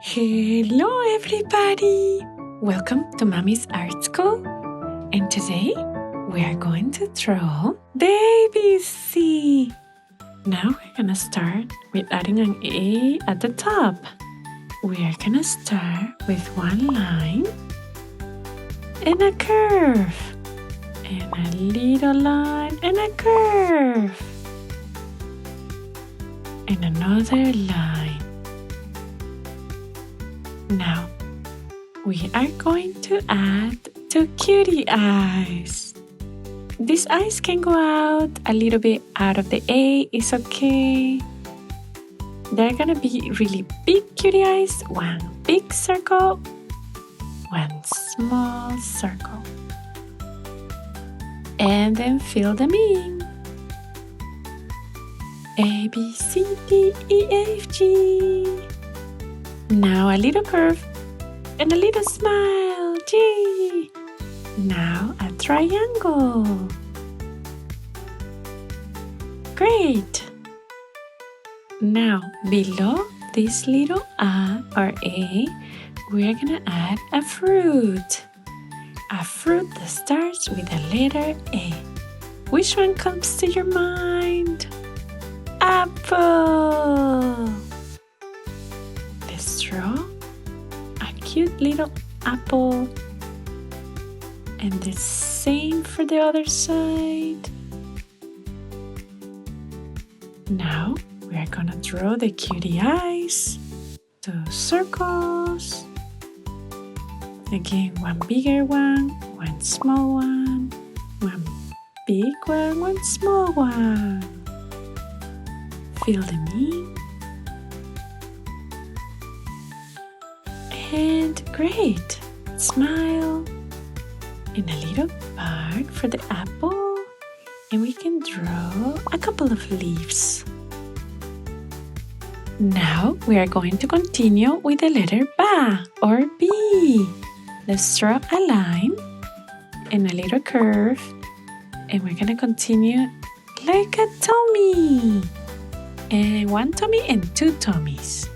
Hello everybody! Welcome to Mommy's Art School. And today we are going to draw the ABC. Now we're gonna start with adding an A at the top. We are gonna start with one line and a curve. And a little line and a curve. And another line. Now, we are going to add two cutie eyes. These eyes can go out a little bit out of the A, it's okay. They're gonna be really big cutie eyes, one big circle, one small circle. And then fill them in. A, B, C, D, E, F, G. Now a little curve and a little smile, G. Now a triangle. Great. Now below this little A or A, we're gonna add a fruit. A fruit that starts with the letter A. Which one comes to your mind? Apple. Let's draw a cute little apple. And the same for the other side. Now we are gonna draw the cutie eyes. Two circles. Again, one bigger one small one big one small one. Fill them in. And great! Smile. And a little bark for the apple. And we can draw a couple of leaves. Now we are going to continue with the letter B or B. Let's draw a line and a little curve. And we're going to continue like a tummy. And one tummy and two tummies.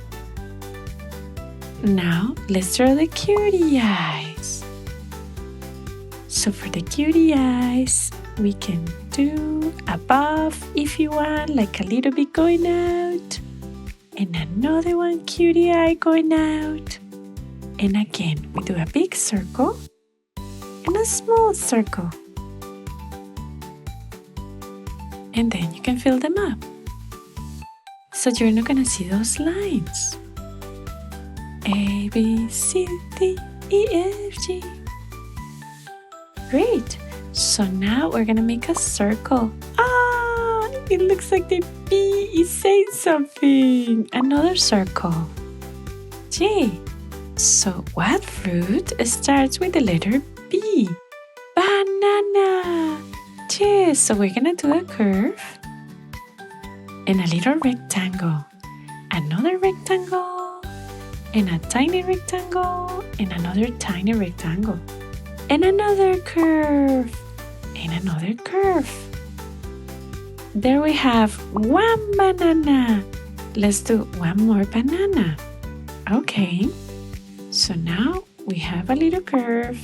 Now, let's draw the cutie eyes. So for the cutie eyes, we can do above if you want, like a little bit going out. And another one cutie eye going out. And again, we do a big circle and a small circle. And then you can fill them up. So you're not gonna see those lines. A, B, C, D, E, F, G. Great! So now we're gonna make a circle. Ah! It looks like the B is saying something. Another circle. G. So what fruit starts with the letter B? Banana! G. So we're gonna do a curve and a little rectangle. Another rectangle. And a tiny rectangle, and another tiny rectangle, and another curve, and another curve. There we have one banana. Let's do one more banana. Okay, so now we have a little curve,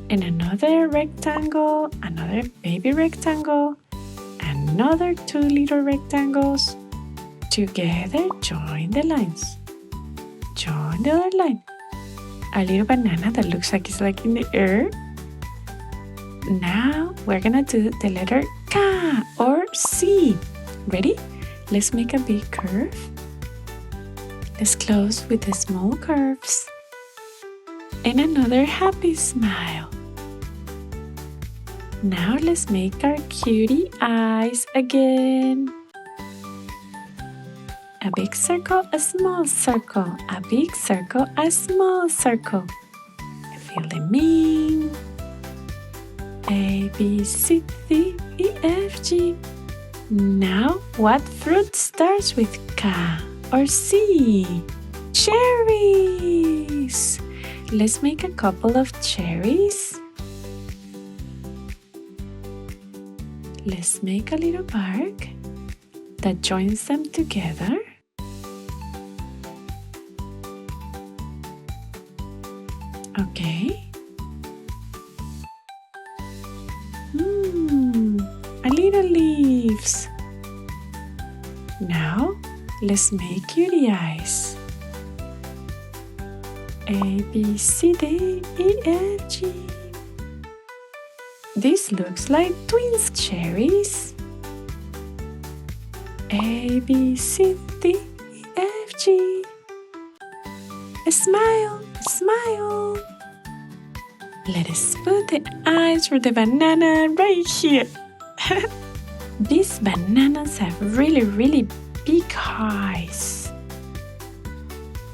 and another rectangle, another baby rectangle, another two little rectangles. Together, join the lines. Join the other line. A little banana that looks like it's like in the air. Now we're gonna do the letter K or C. Ready? Let's make a big curve. Let's close with the small curves. And another happy smile. Now let's make our cutie eyes again. A big circle, a small circle, a big circle, a small circle. Fill them in. A, B, C, D, E, F, G. Now, what fruit starts with K or C? Cherries! Let's make a couple of cherries. Let's make a little bark that joins them together. Okay. A little leaves. Now, let's make cutie eyes. A, B, C, D, E, F, G. This looks like twins cherries. A, B, C, D, E, F, G. A smile, smile. Let us put the eyes for the banana right here. These bananas have really big eyes.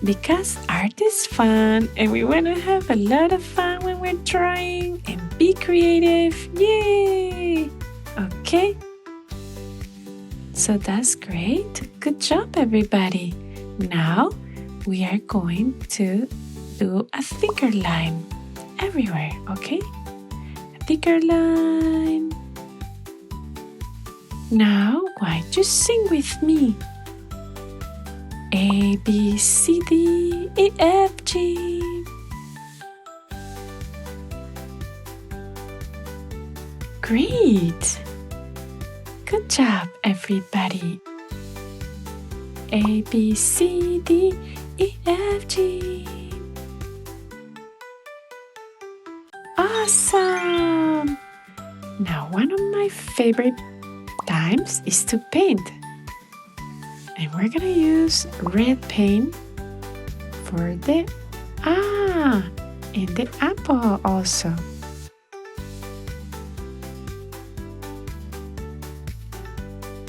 Because art is fun and we want to have a lot of fun when we're drawing and be creative. Yay! Okay. So that's great. Good job, everybody. Now we are going to do a thicker line everywhere, okay? A thicker line. Now, why don't you sing with me? A, B, C, D, E, F, G. Great! Good job, everybody. A, B, C, D, E, F, G. Awesome! Now, one of my favorite times is to paint. And we're gonna use red paint for the and the apple also.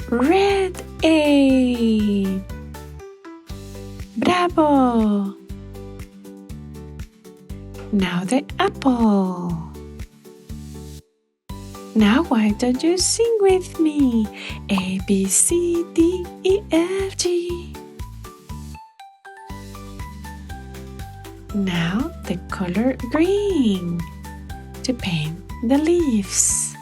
Red A. Bravo! Now the apple. Now why don't you sing with me? A, B, C, D, E, F, G. Now the color green to paint the leaves.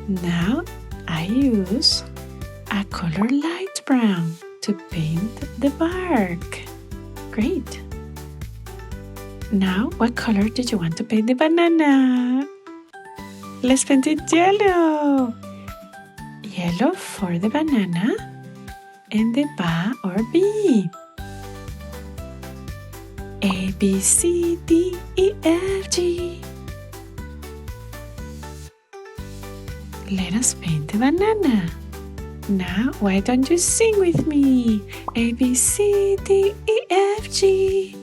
Now I use a color light brown to paint the bark. Great! Now, what color did you want to paint the banana? Let's paint it yellow. Yellow for the banana and the ba or B. A, B, C, D, E, F, G. Let us paint the banana. Now, why don't you sing with me? A, B, C, D, E, F, G.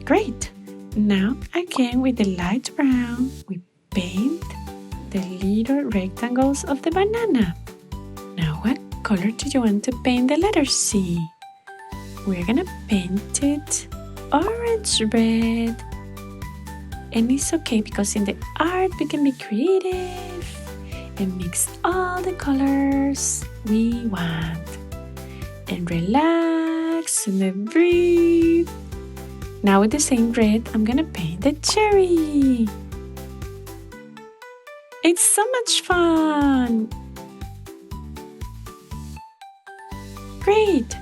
Great! Now, again with the light brown, we paint the little rectangles of the banana. Now, what color do you want to paint the letter C? We're gonna paint it orange red. And it's okay because in the art we can be creative and mix all the colors we want. And relax and then breathe. Now with the same red, I'm gonna paint the cherry. It's so much fun! Great!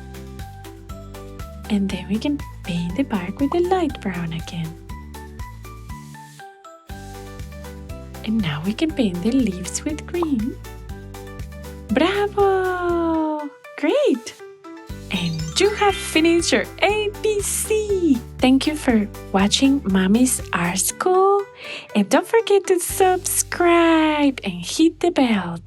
And then we can paint the bark with the light brown again. And now we can paint the leaves with green. Bravo! Great! And you have finished your ABC! Thank you for watching Mommy's Art School. And don't forget to subscribe and hit the bell.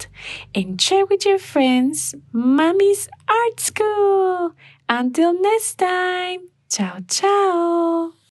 And share with your friends Mommy's Art School. Until next time, ciao ciao!